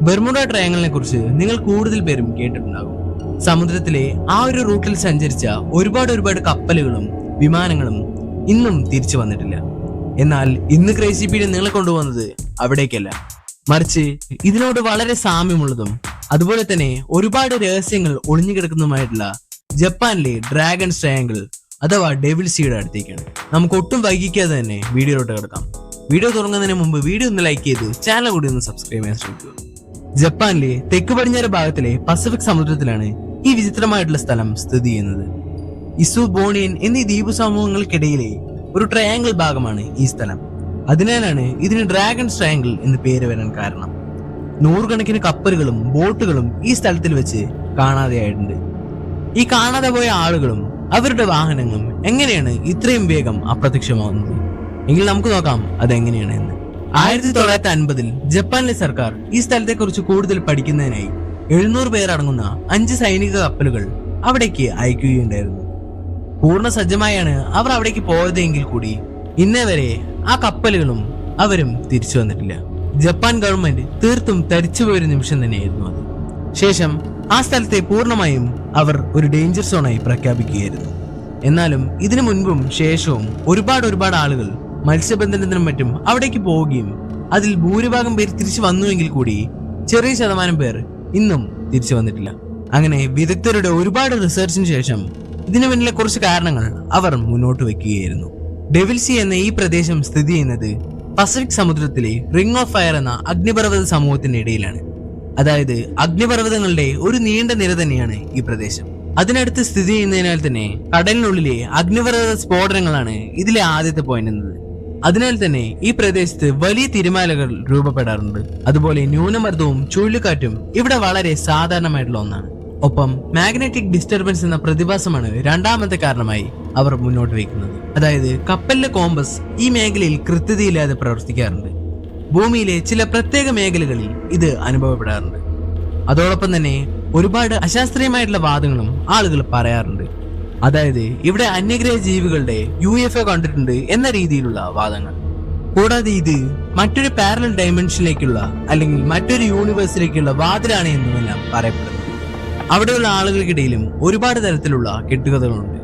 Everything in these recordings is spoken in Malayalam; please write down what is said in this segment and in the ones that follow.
ബെർമുഡ ട്രയാങ്കിളിനെ കുറിച്ച് നിങ്ങൾ കൂടുതൽ പേരും കേട്ടിട്ടുണ്ടാകും. സമുദ്രത്തിലെ ആ ഒരു റൂട്ടിൽ സഞ്ചരിച്ച ഒരുപാട് കപ്പലുകളും വിമാനങ്ങളും ഇന്നും തിരിച്ചു വന്നിട്ടില്ല. എന്നാൽ ഇന്ന് ക്രേസി പീഡിയ നിങ്ങളെ കൊണ്ടുപോകുന്നത് അവിടേക്കല്ല, മറിച്ച് ഇതിനോട് വളരെ സാമ്യമുള്ളതും അതുപോലെ തന്നെ ഒരുപാട് രഹസ്യങ്ങൾ ഒളിഞ്ഞുകിടക്കുന്നതുമായിട്ടുള്ള ജപ്പാനിലെ ഡ്രാഗൺസ് ട്രയാങ്കിൾ അഥവാ ഡെവിൾ സീയുടെ അടുത്തേക്കാണ്. നമുക്ക് ഒട്ടും വൈകിക്കാതെ തന്നെ വീഡിയോയിലോട്ട് കിടക്കാം. വീഡിയോ തുടങ്ങുന്നതിന് മുമ്പ് വീഡിയോ ഒന്ന് ലൈക്ക് ചെയ്ത് ചാനൽ കൂടി ഒന്ന് സബ്സ്ക്രൈബ് ചെയ്യാൻ ശ്രമിക്കുക. ജപ്പാനിലെ തെക്ക് പടിഞ്ഞാറ് ഭാഗത്തിലെ പസഫിക് സമുദ്രത്തിലാണ് ഈ വിചിത്രമായിട്ടുള്ള സ്ഥലം സ്ഥിതി ചെയ്യുന്നത്. ഇസു ബോണിയൻ എന്നീ ദ്വീപ് സമൂഹങ്ങൾക്കിടയിലെ ഒരു ട്രയാങ്കിൾ ഭാഗമാണ് ഈ സ്ഥലം. അതിനാലാണ് ഇതിന് ഡ്രാഗൺസ് ട്രയാങ്കിൾ എന്ന് പേര് വരാൻ കാരണം. നൂറുകണക്കിന് കപ്പലുകളും ബോട്ടുകളും ഈ സ്ഥലത്തിൽ വെച്ച് കാണാതെയായിട്ടുണ്ട്. ഈ കാണാതെ പോയ ആളുകളും അവരുടെ വാഹനങ്ങളും എങ്ങനെയാണ് ഇത്രയും വേഗം അപ്രത്യക്ഷമാകുന്നത് എങ്കിൽ നമുക്ക് നോക്കാം അതെങ്ങനെയാണ് എന്ന്. 1950 ജപ്പാനിലെ സർക്കാർ ഈ സ്ഥലത്തെ കുറിച്ച് കൂടുതൽ പഠിക്കുന്നതിനായി 700 പേർ അടങ്ങുന്ന 5 സൈനിക കപ്പലുകൾ അവിടേക്ക് അയക്കുകയുണ്ടായിരുന്നു. പൂർണ്ണ സജ്ജമായാണ് അവർ അവിടേക്ക് പോയതെങ്കിൽ കൂടി ഇന്നേ വരെ ആ കപ്പലുകളും അവരും തിരിച്ചു വന്നിട്ടില്ല. ജപ്പാൻ ഗവൺമെന്റ് തീർത്തും തരിച്ചുപോയൊരു നിമിഷം തന്നെയായിരുന്നു അത്. ശേഷം ആ സ്ഥലത്തെ പൂർണ്ണമായും അവർ ഒരു ഡേഞ്ചർ സോണായി പ്രഖ്യാപിക്കുകയായിരുന്നു. എന്നാലും ഇതിനു മുൻപും ശേഷവും ഒരുപാട് ആളുകൾ മത്സ്യബന്ധനത്തിനും മറ്റും അവിടേക്ക് പോവുകയും അതിൽ ഭൂരിഭാഗം പേർ തിരിച്ചു വന്നുവെങ്കിൽ കൂടി ചെറിയ ശതമാനം പേർ ഇന്നും തിരിച്ചു വന്നിട്ടില്ല. അങ്ങനെ വിദഗ്ധരുടെ ഒരുപാട് റിസർച്ചിന് ശേഷം ഇതിനു പിന്നിലെ കുറച്ച് കാരണങ്ങൾ അവർ മുന്നോട്ട് വെക്കുകയായിരുന്നു. ഡെവിൾ സീ എന്ന ഈ പ്രദേശം സ്ഥിതി ചെയ്യുന്നത് പസഫിക് സമുദ്രത്തിലെ റിംഗ് ഓഫ് ഫയർ എന്ന അഗ്നിപർവ്വത സമൂഹത്തിന്റെ ഇടയിലാണ്. അതായത് അഗ്നിപർവ്വതങ്ങളുടെ ഒരു നീണ്ട നിര തന്നെയാണ് ഈ പ്രദേശം. അതിനടുത്ത് സ്ഥിതി ചെയ്യുന്നതിനാൽ തന്നെ കടലിനുള്ളിലെ അഗ്നിപർവ്വത സ്ഫോടനങ്ങളാണ് ഇതിലെ ആദ്യത്തെ പോയിന്റ് എന്നത്. അതിനാൽ തന്നെ ഈ പ്രദേശത്ത് വലിയ തിരമാലകൾ രൂപപ്പെടാറുണ്ട്. അതുപോലെ ന്യൂനമർദ്ദവും ചുഴലിക്കാറ്റും ഇവിടെ വളരെ സാധാരണമായിട്ടുള്ള ഒന്നാണ്. ഒപ്പം മാഗ്നറ്റിക് ഡിസ്റ്റർബൻസ് എന്ന പ്രതിഭാസമാണ് രണ്ടാമത്തെ കാരണമായി അവർ മുന്നോട്ട് വയ്ക്കുന്നത്. അതായത് കപ്പലിലെ കോമ്പസ് ഈ മേഖലയിൽ കൃത്യതയില്ലാതെ പ്രവർത്തിക്കാറുണ്ട്. ഭൂമിയിലെ ചില പ്രത്യേക മേഖലകളിൽ ഇത് അനുഭവപ്പെടാറുണ്ട്. അതോടൊപ്പം തന്നെ ഒരുപാട് അശാസ്ത്രീയമായിട്ടുള്ള വാദങ്ങളും ആളുകൾ പറയാറുണ്ട്. അതായത് ഇവിടെ അന്യഗ്രഹ ജീവികളുടെ UFO കണ്ടിട്ടുണ്ട് എന്ന രീതിയിലുള്ള വാദങ്ങൾ. കൂടാതെ ഇത് മറ്റൊരു പാരലൽ ഡയമെൻഷനിലേക്കുള്ള അല്ലെങ്കിൽ മറ്റൊരു യൂണിവേഴ്സിലേക്കുള്ള വാതിലാണ് എന്നുമെല്ലാം പറയപ്പെടുന്നു. അവിടെയുള്ള ആളുകൾക്കിടയിലും ഒരുപാട് തരത്തിലുള്ള കെട്ടുകഥകളുണ്ട്.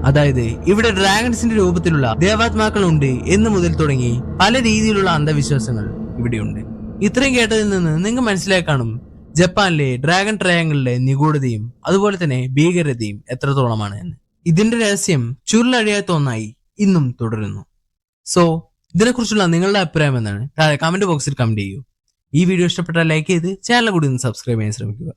അതായത് ഇവിടെ ഡ്രാഗൺസിന്റെ രൂപത്തിലുള്ള ദേവാത്മാക്കളുണ്ട് എന്ന് മുതൽ തുടങ്ങി പല രീതിയിലുള്ള അന്ധവിശ്വാസങ്ങൾ ഇവിടെയുണ്ട്. ഇത്രയും കേട്ടതിൽ നിന്ന് നിങ്ങൾ മനസ്സിലായി കാണും ജപ്പാനിലെ ഡ്രാഗൺ ട്രയാങ്കിളിലെ നിഗൂഢതയും അതുപോലെ തന്നെ ഭീകരതയും എത്രത്തോളമാണ് എന്ന്. ഇതിന്റെ രഹസ്യം ചുരുളഴിയാത്ത ഒന്നായി ഇന്നും തുടരുന്നു. സോ ഇതിനെക്കുറിച്ചുള്ള നിങ്ങളുടെ അഭിപ്രായം എന്താണ്? താഴെ കമന്റ് ബോക്സിൽ കമന്റ് ചെയ്യൂ. ഈ വീഡിയോ ഇഷ്ടപ്പെട്ടാൽ ലൈക്ക് ചെയ്ത് ചാനൽ കൂടി ഒന്ന് സബ്സ്ക്രൈബ് ചെയ്യാൻ ശ്രമിക്കുക.